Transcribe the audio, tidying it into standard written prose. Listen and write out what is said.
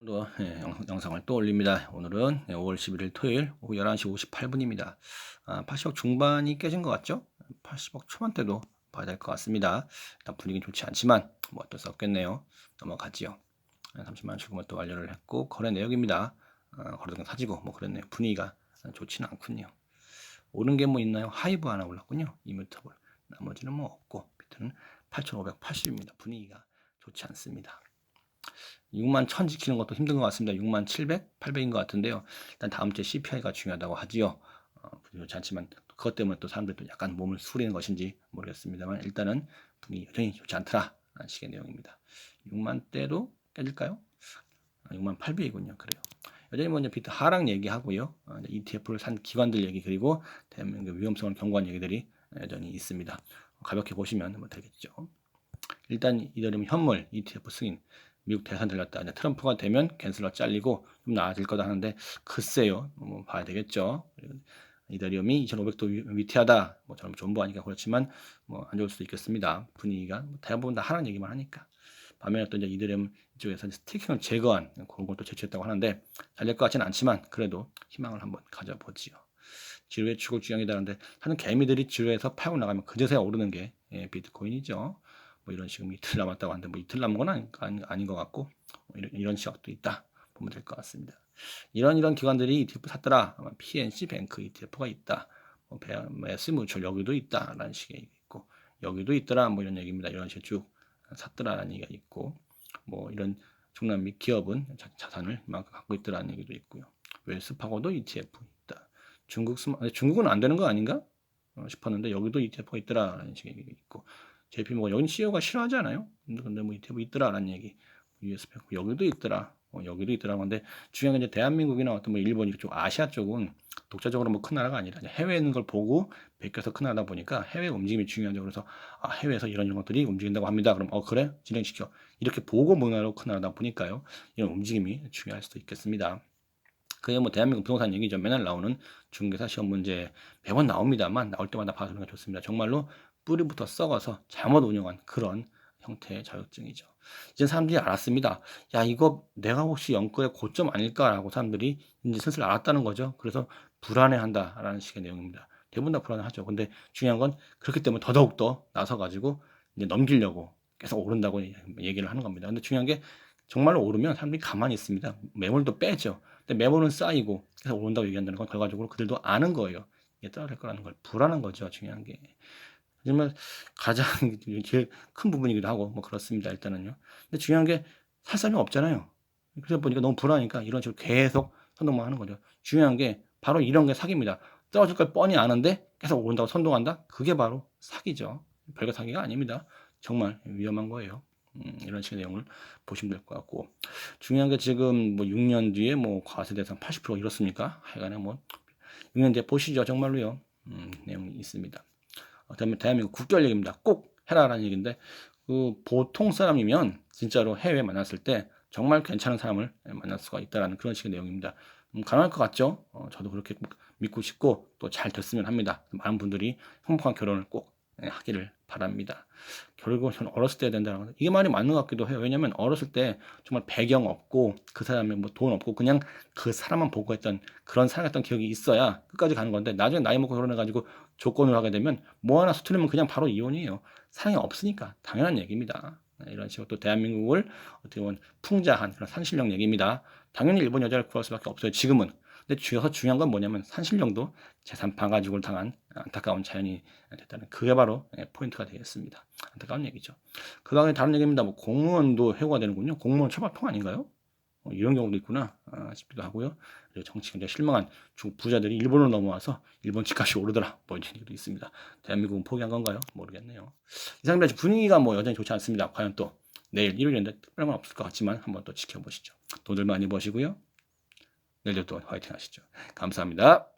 또 영상을 또 올립니다. 오늘은 5월 11일 토요일 오후 11시 58분입니다. 80억 중반이 깨진 것 같죠? 80억 초반대도 봐야 될 것 같습니다. 일단 분위기는 좋지 않지만 뭐 어쩔 수 없겠네요. 넘어가지요. 30만 원 출금을 또 완료를 했고 거래 내역입니다. 거래대금 사지고 뭐 그랬네요. 분위기가 좋지는 않군요. 오른 게 뭐 있나요? 하이브 하나 올랐군요. 이뮤터블. 나머지는 뭐 없고 비트는 8,580입니다. 분위기가 좋지 않습니다. 6만 1000 지키는 것도 힘든 것 같습니다. 6만 700, 800인 것 같은데요. 일단 다음 주에 CPI가 중요하다고 하지요. 좋지 않지만 그것 때문에 또 사람들이 또 약간 몸을 수리는 것인지 모르겠습니다만 일단은 분위기 여전히 좋지 않더라 라는 식의 내용입니다. 6만대도 깨질까요? 6만 800이군요. 그래요. 여전히 먼저 비트 하락 얘기하고요. ETF를 산 기관들 얘기 그리고 대한민국 위험성을 경고한 얘기들이 여전히 있습니다. 가볍게 보시면 뭐 되겠죠. 일단 이더리움 현물 ETF 승인 미국 대선 들렸다. 이제 트럼프가 되면 캔슬러 잘리고 좀 나아질 거다 하는데 글쎄요. 뭐 봐야 되겠죠. 이더리움이 2,500도 위태하다. 뭐 저는 전부 아니까 그렇지만 뭐 안 좋을 수도 있겠습니다. 분위기가 대부분 다 하라는 얘기만 하니까. 반면에 또 이제 이더리움 이쪽에서 스테이킹을 제거한 그런 것도 제출했다고 하는데 잘 될 것 같지는 않지만 그래도 희망을 한번 가져보지요. 지루의 추구 주형이다는데 하는 개미들이 지루해서 팔고 나가면 그제서야 오르는 게 비트코인이죠. 뭐 이런 식으로 이틀 남았다고 하는데 뭐 이틀 남은 건 아닌 것 같고 뭐 이런 시각도 있다 보면 될 것 같습니다. 이런 기관들이 ETF 샀더라. PNC 뱅크 ETF가 있다. 뭐 매스 뮤추얼 여기도 있다라는 식의 얘기 있고 여기도 있더라. 뭐 이런 얘기입니다. 이런 식으로 쭉 샀더라라는 얘기가 있고 뭐 이런 중남 미 기업은 자산을 이만큼 갖고 있더라는 얘기도 있고요. 웰스파고도 ETF 있다. 중국은 안 되는 거 아닌가 싶었는데 여기도 ETF가 있더라라는 식의 얘기가 있고 JP 뭐 여긴 CEO가 싫어하지 않아요? 근데 뭐 ETF 있더라라는 얘기. US 여기도 있더라. 여기도 있더라고 하는데 중요한 건 이제 대한민국이나 어떤 뭐 일본 이쪽 아시아 쪽은 독자적으로 뭐 큰 나라가 아니라 해외에 있는 걸 보고 베껴서 큰 나라다 보니까 해외 움직임이 중요하죠. 그래서 해외에서 이런 것들이 움직인다고 합니다. 그럼 그래 진행시켜 이렇게 보고 문화로 큰 나라다 보니까요. 이런 움직임이 중요할 수도 있겠습니다. 그게 뭐 대한민국 부동산 얘기죠. 맨날 나오는 중개사 시험 문제 매번 나옵니다만 나올 때마다 봐주는 게 좋습니다. 정말로 뿌리부터 썩어서 잘못 운영한 그런 형태의 자격증이죠. 이제 사람들이 알았습니다. 야 이거 내가 혹시 연구의 고점 아닐까라고 사람들이 이제 슬슬 알았다는 거죠. 그래서 불안해한다라는 식의 내용입니다. 대부분 다 불안하죠. 근데 중요한 건 그렇기 때문에 더더욱더 나서가지고 이제 넘기려고 계속 오른다고 얘기를 하는 겁니다. 근데 중요한 게 정말로 오르면 사람들이 가만히 있습니다. 매물도 빼죠. 근데 매물은 쌓이고 계속 오른다고 얘기한다는 건 결과적으로 그들도 아는 거예요. 이게 떨어질 거라는 걸 불안한 거죠. 중요한 게. 하지만 가장 제일 큰 부분이기도 하고 뭐 그렇습니다. 일단은요. 근데 중요한 게 살 사람이 없잖아요. 그러다 보니까 너무 불안하니까 이런 식으로 계속 선동만 하는 거죠. 중요한 게 바로 이런 게 사기입니다. 떨어질 걸 뻔히 아는데 계속 오른다고 선동한다? 그게 바로 사기죠. 별거 사기가 아닙니다. 정말 위험한 거예요. 이런 식의 내용을 보시면 될 것 같고 중요한 게 지금 뭐 6년 뒤에 뭐 과세 대상 80% 이렇습니까? 하여간에 뭐 6년 뒤에 보시죠. 정말로요. 내용이 있습니다. 그다음에 대한민국 국결 얘기입니다. 꼭 해라라는 얘기인데 그 보통 사람이면 진짜로 해외에 만났을 때 정말 괜찮은 사람을 만날 수가 있다라는 그런 식의 내용입니다. 가능할 것 같죠? 저도 그렇게 믿고 싶고 또 잘 됐으면 합니다. 많은 분들이 행복한 결혼을 꼭 하기를 바랍니다. 결국은 저는 어렸을 때 해야 된다는 거 이게 말이 맞는 것 같기도 해요. 왜냐면 어렸을 때 정말 배경 없고 그 사람의 뭐 돈 없고 그냥 그 사람만 보고 했던 그런 살았던 기억이 있어야 끝까지 가는 건데 나중에 나이 먹고 결혼해가지고 조건을 하게 되면 뭐 하나 수틀리면 그냥 바로 이혼이에요. 사랑이 없으니까 당연한 얘기입니다. 이런 식으로 또 대한민국을 어떻게 보면 풍자한 그런 산신령 얘기입니다. 당연히 일본 여자를 구할 수밖에 없어요. 지금은. 근데 중요한 건 뭐냐면 산신령도 재산 반가죽을 당한 안타까운 자연이 됐다는 그게 바로 포인트가 되겠습니다. 안타까운 얘기죠. 그 다음에 다른 얘기입니다. 뭐 공무원도 해고가 되는군요. 공무원 처벌통 아닌가요? 이런 경우도 있구나 싶기도 하고요. 그리고 정치권에 실망한 중국 부자들이 일본으로 넘어와서 일본 집값이 오르더라. 뭐 이런 얘기도 있습니다. 대한민국은 포기한 건가요? 모르겠네요. 이상입니다. 분위기가 뭐 여전히 좋지 않습니다. 과연 또 내일 일요일인데 특별한 건 없을 것 같지만 한번 또 지켜보시죠. 돈들 많이 버시고요. 내일도 또 화이팅 하시죠. 감사합니다.